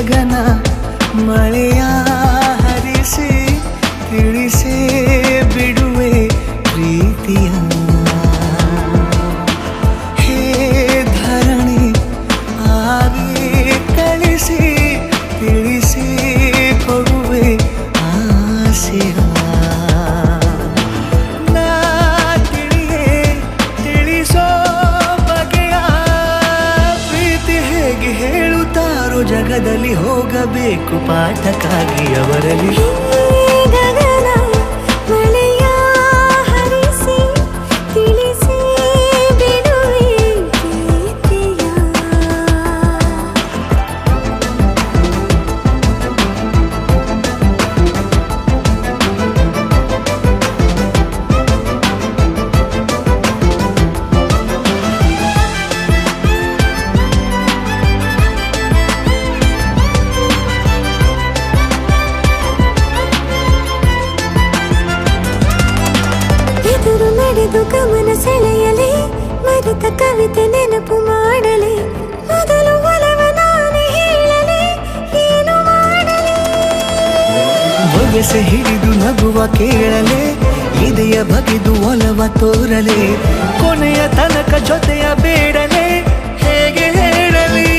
ಗಗನ ಮಳೆಯ ಹರಿಸಿ ತಿಳಿಸೇ ಬಿಡುವೆ ಪ್ರೀತಿಯ ಹೇ ಧರಣಿ ಆಗಿ ಕಳಿಸಿ ತಿಳಿಸಿ ಕೊಡುವೆ ಆಸೆಯ ಜಗದಲ್ಲಿ ಹೋಗಬೇಕು ಪಾಠಕ್ಕಾಗಿ ಅವರಲ್ಲಿ ಗಗನ ಮಳೆಯ ಹರಿಸಿ ತಿಳಿಸಿ ಬಿಡುವೆ ಪ್ರೀತಿಯ ಎದುರು ನಡೆದು ಗಮನ ಸೆಳೆಯಲಿ ಮರೆತ ಕವಿತೆ ನೆನಪು ಮಾಡಲಿ ಮೊದಲು ಒಲವ ನಾನೇ ಹೇಳಲಿ ಏನು ಮಾಡಲಿ ಬೊಗಸೆ ಹಿಡಿದು ನಗುವ ಕೇಳಲೆ ಇದೆಯ ಬಗೆದು ಒಲವ ತೋರಲೆ ಕೊನೆಯ ತನಕ ಜೊತೆಯ ಬೇಡಲೆ ಹೇಗೆ ಹೇಳಲಿ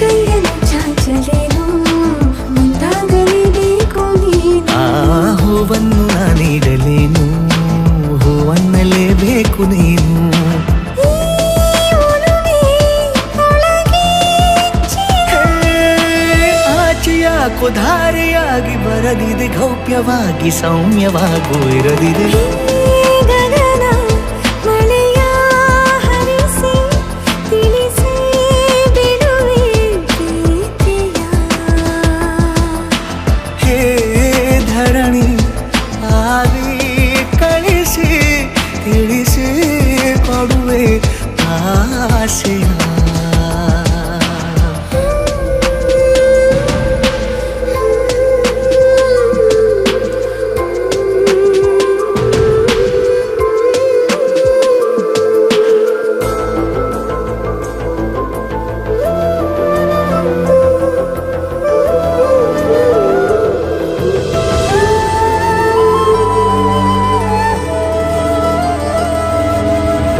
ಕೈಯನ್ನು ಚಾಚಲೇನು ಮುಂದಾಗಲೇಬೇಕು ನೀನು ಆ ಹೂವನ್ನು ನಾನೀಡಲೇನು ಹೂವನ್ನಲೇಬೇಕು ನೀನು ಆಚೆಯಾಕೋ ಧಾರೆಯಾಗಿ ಬರದಿದೆ ಗೌಪ್ಯವಾಗಿ ಸೌಮ್ಯವಾಗೂ ಇರದಿದೆ ಗಗನ ಮಳೆಯ ಹರಿಸಿ ತಿಳಿಸಿ ಬಿಡುವೆ ಪ್ರೀತಿಯ ಹೇ ಧರಣಿ ಆಗಿ ಕಳಿಸಿ ತಿಳಿಸಿ ಕೊಡುವೆ ಆಸೆಯ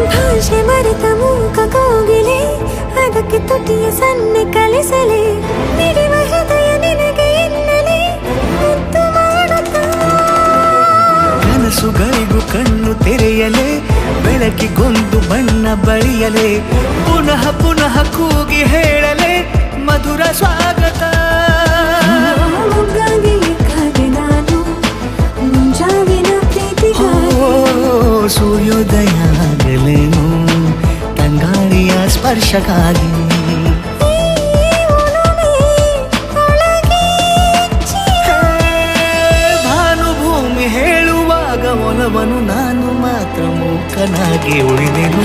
ಭಾಷೆ ಮರೆತ ಮೂಕ ಕೋಗಿಲೆ ಅದಕ್ಕೆ ತುಟಿಯ ಸನ್ನೆ ಕಲಿಸಲೆ ನಿಡಿವ ಹೃದಯ ನಿನಗೆ ಎನ್ನಲೆ ಮುದ್ದು ಮಾಡುತ್ತಾ ಕನಸುಗಳಿಗೂ ಕಣ್ಣು ತೆರೆಯಲೆ ಬೆಳಕಿಗೊಂದು ಬಣ್ಣ ಬಳಿಯಲೆ ಪುನಃ ಪುನಃ ಕೂಗಿ ಹೇಳಲೆ ಮಧುರ ಸ್ವಾಗತ ಮೊಗ್ಗಾಗಿ ಕಾದೆ ನಾನು ಮುಂಜಾವಿನ ಪ್ರೀತಿಗಾಗಿ ಸೂರ್ಯೋದಯ ಆಗಲೇನು ತಂಗಾಳಿಯ ಸ್ಪರ್ಶಕ್ಕಾಗಿ ಭಾನುಭೂಮಿ ಹೇಳುವಾಗ ಒಲವನು ನಾನು ಮಾತ್ರ ಮೂಕನಾಗಿ ಉಳಿದೆನು